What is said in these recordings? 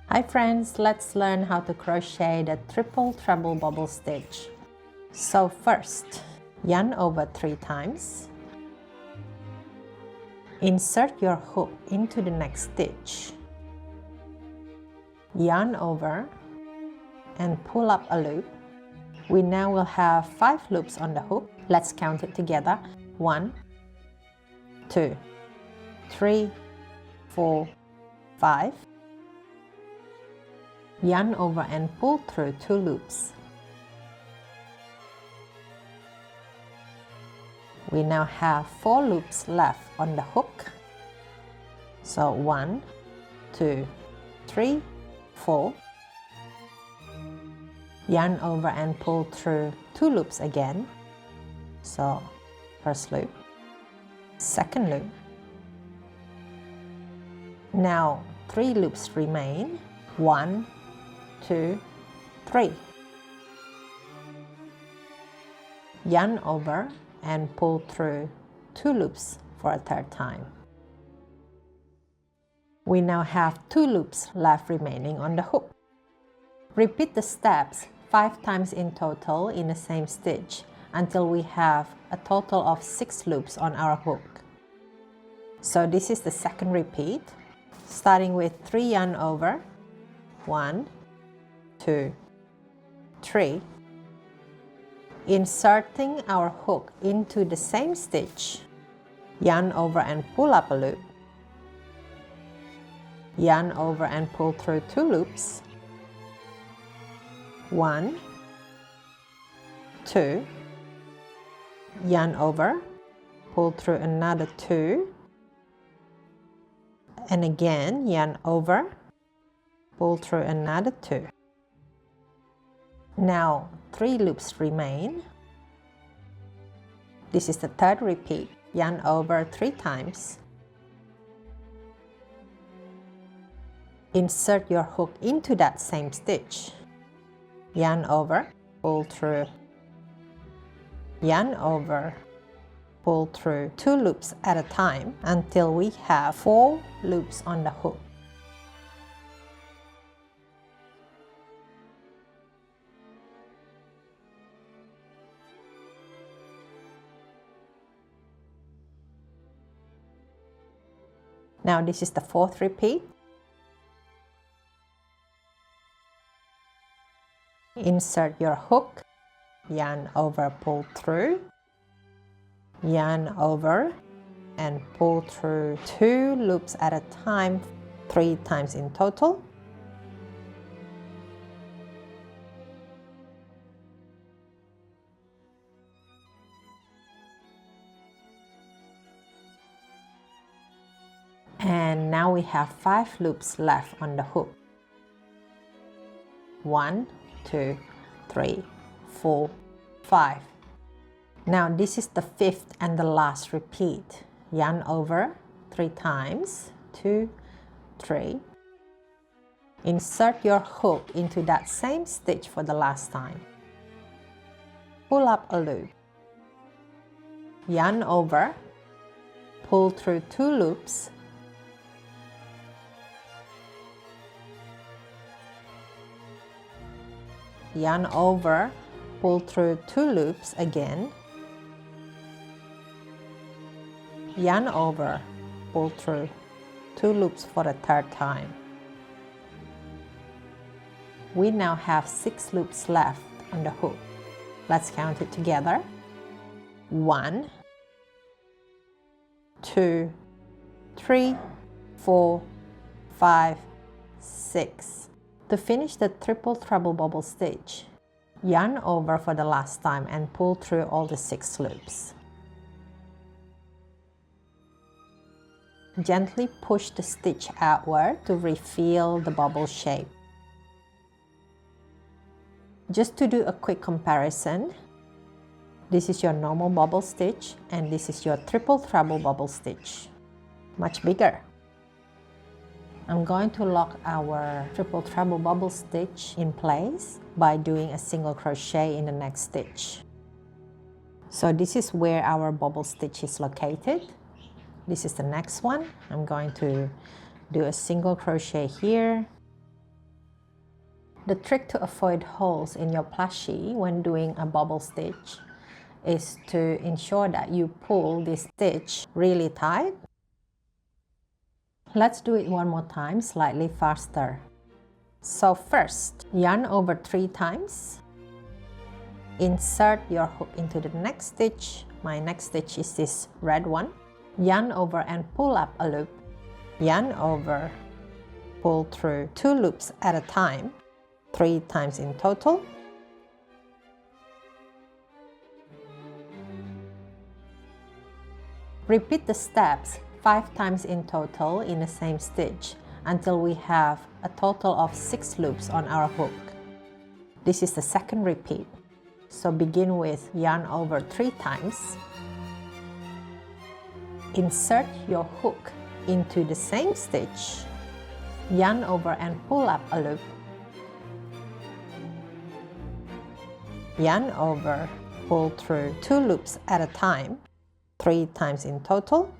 Hi friends, let's learn how to crochet the triple treble bobble stitch. So first, yarn over 3 times. Insert your hook into the next stitch. Yarn over and pull up a loop. We now will have 5 loops on the hook. Let's count it together. 1, 2, 3, 4, 5. Yarn over and pull through 2 loops. We now have 4 loops left on the hook. So 1, 2, 3, 4. Yarn over and pull through 2 loops again. So first loop, second loop. Now 3 loops remain. 1, 2, 3. Yarn over and pull through 2 loops for a third time. We now have 2 loops left remaining on the hook. Repeat the steps 5 times in total in the same stitch until we have a total of 6 loops on our hook. So this is the second repeat, starting with 3 yarn over. 1, 2, 3. Inserting our hook into the same stitch. Yarn over and pull up a loop. Yarn over and pull through 2 loops. 1, 2. Yarn over, pull through another 2. And again, yarn over, pull through another 2. Now 3 loops remain. This is the third repeat. Yarn over 3 times. Insert your hook into that same stitch. Yarn over, pull through. Yarn over, pull through 2 loops at a time until we have 4 loops on the hook. Now this is the fourth repeat. Insert your hook, yarn over, pull through, yarn over and pull through 2 loops at a time, 3 times in total. And now we have 5 loops left on the hook. 1, 2, 3, 4, 5. Now this is the 5th and the last repeat. Yarn over 3 times, 2, 3. Insert your hook into that same stitch for the last time. Pull up a loop. Yarn over, pull through 2 loops. Yarn over, pull through 2 loops again. Yarn over, pull through 2 loops for the third time. We now have 6 loops left on the hook. Let's count it together. 1, 2, 3, 4, 5, 6. To finish the triple treble bobble stitch, yarn over for the last time and pull through all the 6 loops. Gently push the stitch outward to reveal the bubble shape. Just to do a quick comparison, this is your normal bubble stitch and this is your triple treble bubble stitch. Much bigger. I'm going to lock our triple treble bubble stitch in place by doing a single crochet in the next stitch. So this is where our bubble stitch is located. This is the next one. I'm going to do a single crochet here The trick to avoid holes in your plushie when doing a bobble stitch is to ensure that you pull this stitch really tight. Let's do it one more time, slightly faster. So first, yarn over 3 times. Insert your hook into the next stitch. My next stitch is this red one. Yarn over and pull up a loop. Yarn over, pull through 2 loops at a time, 3 times in total. Repeat the steps 5 times in total in the same stitch until we have a total of 6 loops on our hook. This is the second repeat. So begin with yarn over 3 times. Insert your hook into the same stitch. Yarn over and pull up a loop. Yarn over, pull through 2 loops at a time, 3 times in total.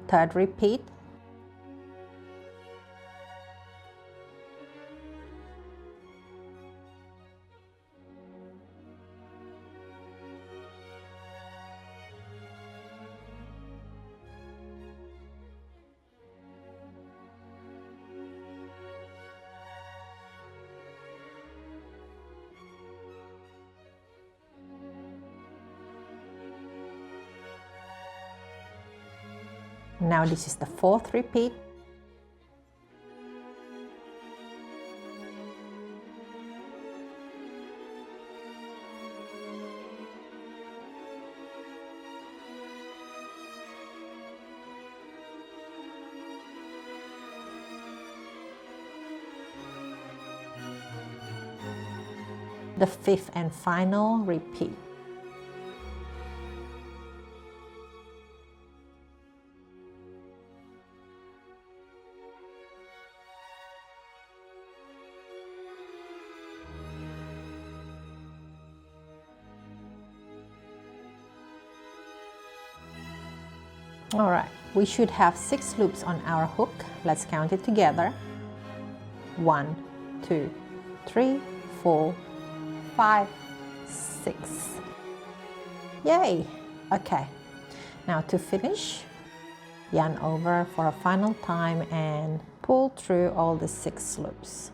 Third repeat. Now this is the fourth repeat. The fifth and final repeat. Alright, we should have 6 loops on our hook. Let's count it together. 1, 2, 3, 4, 5, 6. Yay! Okay, now to finish, yarn over for a final time and pull through all the 6 loops.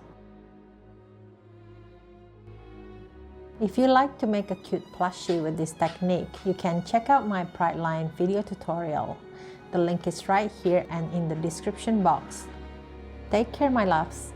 If you like to make a cute plushie with this technique, you can check out my Pride Line video tutorial. The link is right here and in the description box. Take care, my loves.